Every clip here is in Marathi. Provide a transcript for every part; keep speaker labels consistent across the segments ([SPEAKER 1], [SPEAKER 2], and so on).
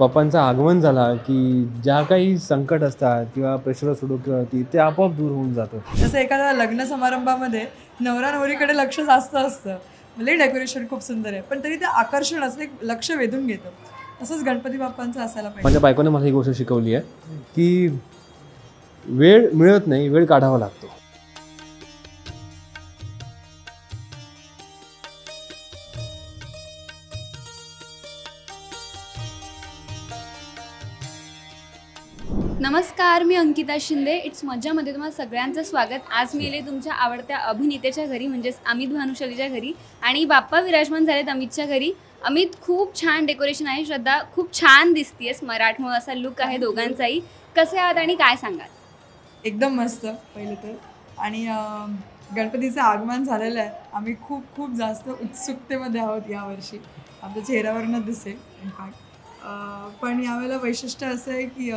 [SPEAKER 1] बाप्पांचं आगमन झाला की ज्या काही संकट असतात किंवा प्रेशर सुडोक्यावरती ते आपोआप दूर होऊन जातं.
[SPEAKER 2] जसं एखाद्या लग्न समारंभामध्ये नवरा नवरीकडे लक्ष जास्त असतं, भले डेकोरेशन खूप सुंदर आहे पण तरी ते आकर्षण असं एक लक्ष वेधून घेतं. तसंच गणपती बाप्पांचं असायला पाहिजे.
[SPEAKER 1] माझ्या बायकोने मला ही गोष्ट शिकवली आहे की वेळ मिळत नाही, वेळ काढावा लागतो.
[SPEAKER 3] नमस्कार, मी अंकिता शिंदे. इट्स मज्जामध्ये तुम्हाला सगळ्यांचं स्वागत. आज मी आले तुमच्या आवडत्या अभिनेत्याच्या घरी, म्हणजेच अमित भानुशालीच्या घरी. आणि बाप्पा विराजमान झालेत अमितच्या घरी. अमित, खूप छान डेकोरेशन आहे. श्रद्धा, खूप छान दिसतीयस. मराठमोळा असा लुक आहे दोघांचाही. कसे आहात आणि काय सांगाल?
[SPEAKER 2] एकदम मस्त पहिले तर. आणि गणपतीचं आगमन झालेलं आहे. आम्ही खूप खूप जास्त उत्सुकतेमध्ये आहोत यावर्षी. आमच्या चेहऱ्यावरनं दिसेल इनफॅक्ट. पण यावेळेला वैशिष्ट्य असं आहे की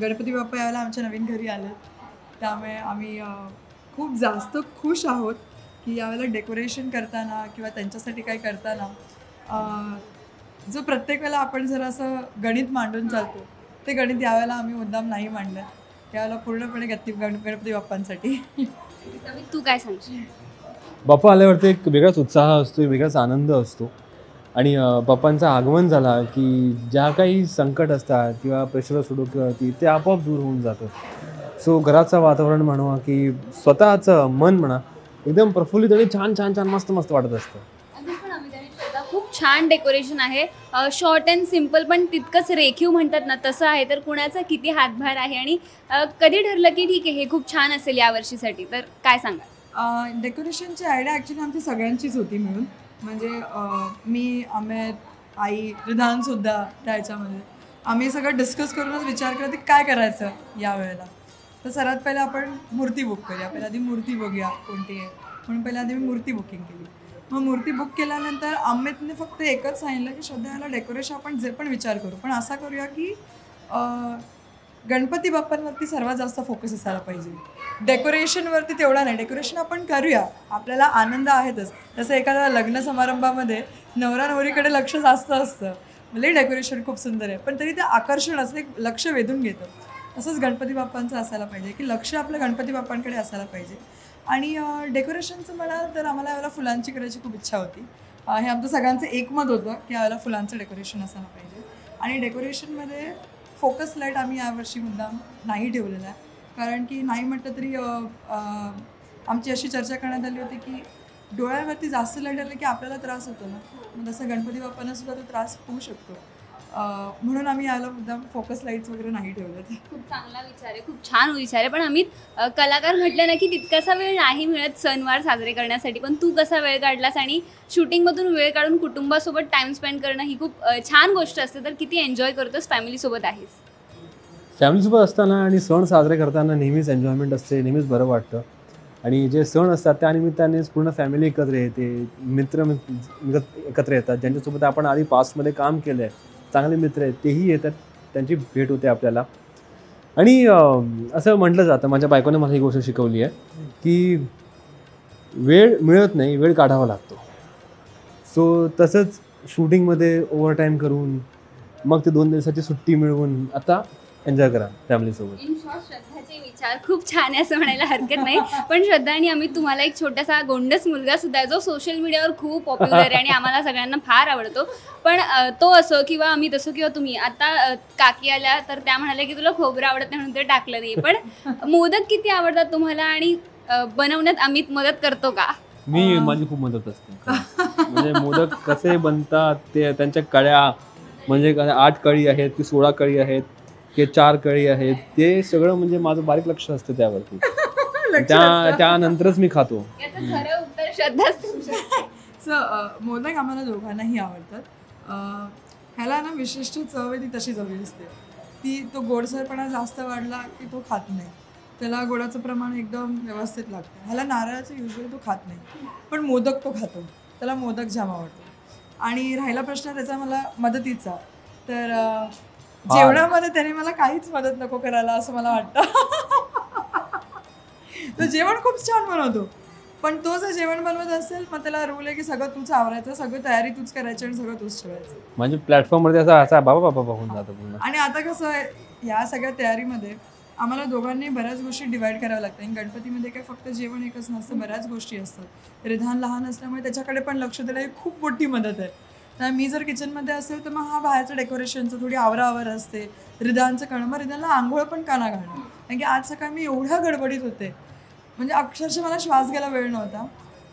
[SPEAKER 2] गणपती बाप्पा यावेळेला आमच्या नवीन घरी आलेत. त्यामुळे आम्ही खूप जास्त खुश आहोत की यावेळेला डेकोरेशन करताना किंवा त्यांच्यासाठी काही करताना जो प्रत्येक वेळेला आपण जर असं गणित मांडून चालतो, ते गणित यावेळेला आम्ही मुद्दाम नाही मांडलं. यावेळेला पूर्णपणे गणपती बाप्पांसाठी.
[SPEAKER 3] तू काय सांगशील?
[SPEAKER 1] बाप्पा आल्यावरती एक वेगळाच उत्साह असतो, वेगळाच आनंद असतो. आणि बाप्पांचं आगमन झाला की ज्या काही संकट असतात किंवा प्रेशर सुडोक्यावरती ते आपोआप दूर होऊन जातं. सो घराचं वातावरण म्हणा की स्वतःचं मन म्हणा, एकदम प्रफुल्लित आणि छान छान छान मस्त मस्त वाटत असतं.
[SPEAKER 3] खूप छान डेकोरेशन आहे. शॉर्ट अँड सिम्पल पण तितकंच रेखीव म्हणतात ना, तसं आहे. तर कुणाचा किती हातभार आहे आणि कधी ठरलं की ठीक आहे हे खूप छान असेल या वर्षीसाठी, तर काय सांगा?
[SPEAKER 2] डेकोरेशनची आयडिया ॲक्च्युली आमची सगळ्यांचीच होती मिळून. म्हणजे मी, अमित, आई, रिधानसुद्धा त्याच्यामध्ये आम्ही सगळं डिस्कस करूनच विचार केला की काय करायचं यावेळेला. तर सर्वात पहिलं आपण मूर्ती बुक करूया. पहिल्या आधी मूर्ती बघूया कोणती आहे, म्हणून पहिल्या आधी मी मूर्ती बुकिंग केली. मग मूर्ती बुक केल्यानंतर अमितने फक्त एकच सांगितलं की श्रद्धा याला डेकोरेशन आपण जे पण विचार करू, पण असा करूया की गणपती बाप्पांवरती सर्वात जास्त फोकस असायला पाहिजे. डेकोरेशनवरती तेवढा नाही. डेकोरेशन आपण करूया, आपल्याला आनंद आहेतच. जसं एखाद्या लग्न समारंभामध्ये नवरा नवरीकडे लक्ष जास्त असतं, भले डेकोरेशन खूप सुंदर आहे पण तरी ते आकर्षण असं एक लक्ष वेधून घेतं. तसंच गणपती बाप्पांचं असायला पाहिजे की लक्ष आपलं गणपती बाप्पांकडे असायला पाहिजे. आणि डेकोरेशनचं म्हणाल तर आम्हाला यावेळेला फुलांची करायची खूप इच्छा होती. हे आमचं सगळ्यांचं एकमत होतं की यावेळेला फुलांचं डेकोरेशन असायला पाहिजे. आणि डेकोरेशनमध्ये फोकस लाईट आम्ही यावर्षी मुद्दाम नाही ठेवलेला आहे, कारण की नाही म्हटलं तरी आमची अशी चर्चा करण्यात आली होती की डोळ्यावरती जास्त लाईट आलं की आपल्याला त्रास होतो ना, मग तसं गणपती बाप्पांना सुद्धा तो त्रास होऊ शकतो. म्हणून आम्ही याला मुद्दाम फोकस लाईट्स वगैरे नाही ठेवले.
[SPEAKER 3] खूप चांगला विचार आहे, खूप छान विचार आहे. पण अमित, कलाकार म्हटलं ना की तितकासा वेळ नाही मिळत सणवार साजरे करण्यासाठी, पण तू कसा वेळ काढलास आणि शूटिंगमधून वेळ काढून कुटुंबासोबत टाइम स्पेंड करणं ही खूप छान गोष्ट असते. तर किती एन्जॉय करतोस फॅमिलीसोबत आहेस?
[SPEAKER 1] फॅमिलीसोबत असताना आणि सण साजरे करताना नेहमीच एन्जॉयमेंट असते, नेहमीच बरं वाटतं. आणि जे सण असतात त्यानिमित्तानेच पूर्ण फॅमिली एकत्र येते, मित्र एकत्र येतात, ज्यांच्यासोबत आपण आधी पास्टमध्ये काम केलं आहे, चांगले मित्र आहेत तेही येतात, त्यांची भेट होते आपल्याला. आणि असं म्हटलं जातं, माझ्या बायकोने मला ही गोष्ट शिकवली आहे की वेळ मिळत नाही, वेळ काढावा लागतो. सो तसंच शूटिंगमध्ये ओव्हरटाईम करून मग ते 2 दिवसाची सुट्टी मिळवून आता एन्जॉय करा फॅमिलीसोबत.
[SPEAKER 3] इन शॉर्ट, श्रद्धाचे विचार खूप छान आहे असं म्हणायला हरकत नाही. पण श्रद्धा आणि आम्ही तुम्हाला एक छोटासा गोंडस मुलगा सुद्धा आहे, जो सोशल मीडियावर खूप पॉप्युलर आहे आणि आम्हाला सगळ्यांना फार आवडतो. पण तो असो किंवा आम्ही तसो किंवा तुम्ही, आता काकी आल्या तर त्या म्हणाल्या की तुला खोबरं आवडत नाही म्हणून ते टाकलं नाही. पण मोदक किती आवडतात तुम्हाला आणि बनवण्यात अमित मदत करतो का?
[SPEAKER 1] माझी खूप मदत असते. म्हणजे मोदक कसे बनतात ते, त्यांच्या कळ्या म्हणजे 8 कळी आहेत की 16 कळी आहेत की 4 कळी आहेत, ते सगळं म्हणजे माझं बारीक लक्ष असतं त्यावरती. त्यानंतरच मी खातो.
[SPEAKER 3] याचं खरं उत्तर श्रद्धाच.
[SPEAKER 2] मोदक आम्हाला दोघांनाही आवडतात. ह्याला ना विशिष्ट चव आहे, ती तशी चवी असते. तो गोडसरपणा जास्त वाढला की तो खात नाही. त्याला गोडाचं प्रमाण एकदम व्यवस्थित लागतं. ह्याला नारळाचं युजली तो खात नाही, पण मोदक तो खातो. त्याला मोदक जाम आवडतो. आणि राहिला प्रश्न त्याचा मला मदतीचा, तर जेवणामध्ये त्याने मला काहीच मदत नको करायला असं मला वाटतं. तो जेवण खूप छान बनवतो, पण तो जर जेवण बनवत असेल मग त्याला रूल आहे की सगळं तूच आवरायचं, सगळं तयारी तूच करायची आणि सगळं तूच ठेवायचं.
[SPEAKER 1] म्हणजे प्लॅटफॉर्मवरती असा बाबा बाबा होऊन जातं पूर्ण.
[SPEAKER 2] आणि आता कसं आहे, या सगळ्या तयारीमध्ये आम्हाला दोघांनी बऱ्याच गोष्टी डिवाइड कराव्या लागतात. आणि गणपतीमध्ये काय फक्त जेवण एकच नसतं, बऱ्याच गोष्टी असतात. रिधान लहान असल्यामुळे त्याच्याकडे पण लक्ष द्यायला ही खूप मोठी मदत आहे. तर मी जर किचनमध्ये असेल तर मग हा बाहेरचं डेकोरेशनचं थोडी आवराआवर असते. रिधानचं करणं, मग रिधानला आंघोळ पण का ना घालणं, कारण की आज सकाळी मी एवढ्या गडबडीत होते म्हणजे अक्षरशः मला श्वास घ्यायला वेळ नव्हता.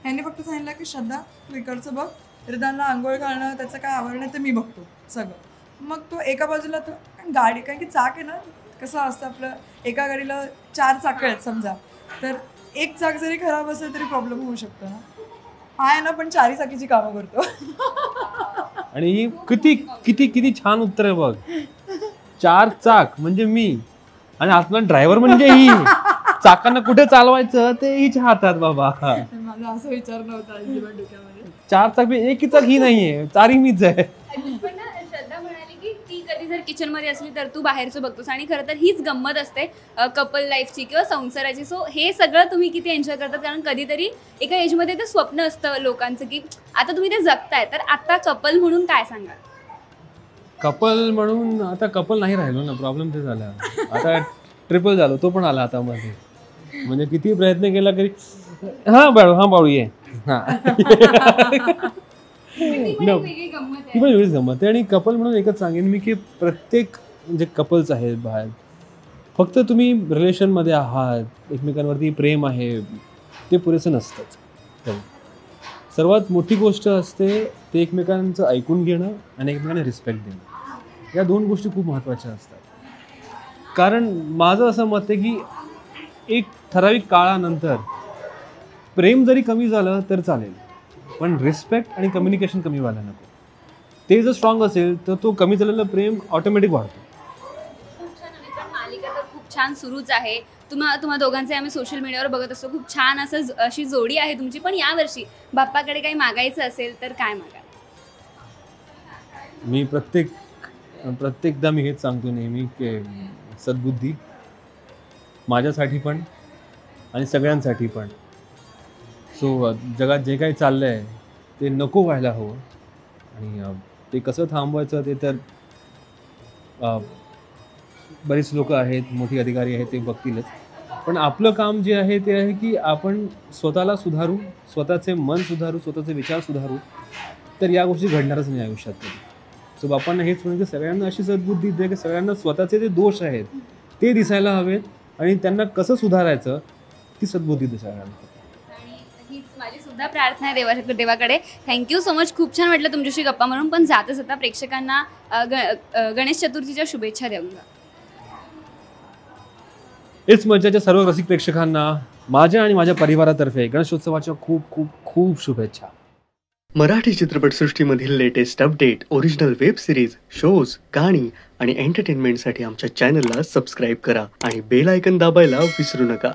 [SPEAKER 2] ह्यांनी फक्त सांगितलं की श्रद्धा तू इकडचं बघ, रिधानला आंघोळ घालणं, त्याचं काय आवरणं ते मी बघतो सगळं. मग तो एका बाजूला तो गाडी, कारण की चाक आहे ना, कसं असतं आपलं एका गाडीला 4 चाकं आहेत समजा, तर एक चाक जरी खराब असेल तरी प्रॉब्लेम होऊ शकतो ना. हा आहे ना पण 4 चाकीची कामं करतो.
[SPEAKER 1] आणि ही किती किती किती छान उत्तर आहे बघ. 4 चाक म्हणजे मी आणि आतला ड्रायव्हर म्हणजे ही. चाकांना कुठे चालवायचं ते हिच्या हातात बाबा.
[SPEAKER 2] माझा असं विचार नव्हता अजिबात डोक्यामध्ये.
[SPEAKER 1] 4 चाक एक चाक ही नाहीये, 4ही मीच आहे.
[SPEAKER 3] पण ना श्रद्धा म्हणाली की ती कधी जर किचन मध्ये असली तर तू बाहेरचं बघतोस, आणि खरं तर हीच गंमत असते कपल लाईफची किंवा संसाराची. सो हे सगळं तुम्ही किती एन्जॉय करतात, कारण कधीतरी एका एजमध्ये ते स्वप्न असतं लोकांचं की आता तुम्ही ते जगताय, तर आता कपल म्हणून काय सांगाल?
[SPEAKER 1] कपल म्हणून आता कपल नाही राहिलो ना, प्रॉब्लेम ते झाला. आता ट्रिपल झालो, तो पण आला आता मध्ये. म्हणजे किती प्रयत्न केला तरी हा बाळू ये हा.
[SPEAKER 3] ती पण एक वेगळी गंमत
[SPEAKER 1] ती पण वेगळीच गंमत आहे. आणि कपल म्हणून एकच सांगेन मी की प्रत्येक जे कपल्स आहेत बाहेर, फक्त तुम्ही रिलेशनमध्ये आहात, एकमेकांवरती प्रेम आहे, ते पुरेसं नसतंच. सर्वात मोठी गोष्ट असते ते एकमेकांचं ऐकून घेणं आणि एकमेकांना रिस्पेक्ट देणं. या 2 गोष्टी खूप महत्त्वाच्या असतात. कारण माझं असं मत आहे की एक ठराविक काळानंतर प्रेम जरी कमी झालं तर चालेल, पण रिस्पेक्ट आणि कम्युनिकेशन कमी व्हायला नको. ते जर स्ट्रॉंग असेल तर तो कमी झालेलं प्रेम ऑटोमॅटिक वाढतो.
[SPEAKER 3] खूप छान. आणि पण मालिका तर खूप छान सुरूच आहे. तुम्हा दोघांचे आम्ही सोशल मीडियावर बघत असतो, खूप छान असं अशी जोडी आहे तुमची. पण यावर्षी बाप्पाकडे काही मागायचं असेल तर काय मागाल?
[SPEAKER 1] मी प्रत्येकदा मी हेच सांगतो नेहमी की सद्बुद्धी माझ्यासाठी पण आणि सगळ्यांसाठी पण. सो जगात जे काही चाललं आहे ते नको व्हायला हवं. आणि ते कसं थांबवायचं ते तर बरीच लोक आहेत, मोठी अधिकारी आहेत, ते बघतीलच. पण आपलं काम जे आहे ते आहे की आपण स्वतःला सुधारू, स्वतःचे मन सुधारू, स्वतःचे विचार सुधारू, तर या गोष्टी घडणारच नाही आयुष्यात कधी. सो बापांना हेच म्हणून की सगळ्यांना अशी सद्बुद्धी दे की सगळ्यांना स्वतःचे जे दोष आहेत ते दिसायला हवेत आणि त्यांना कसं सुधारायचं ती सद्बुद्धी दिसायला हवी.
[SPEAKER 3] आणि हीच माझी सुद्धा प्रार्थना आहे देवाकडे. Thank you so much. खूप छान वाटलं तुमच्याशी गप्पा मारून. पण जाता प्रेक्षकांना गणेश चतुर्थीच्या शुभेच्छा देऊन जा.
[SPEAKER 1] इट्स मज्जाच्या सर्व रसिक प्रेक्षकांना माझ्या आणि माझ्या परिवारातर्फे गणेशोत्सवाच्या खूप खूप खूप शुभेच्छा.
[SPEAKER 4] मराठी चित्रपटसृष्टीमधील latest update, original web series, shows, गाणी आणि एंटरटेनमेंटसाठी आमच्या चॅनलला सबस्क्राईब करा आणि बेल आयकन दाबायला विसरू नका.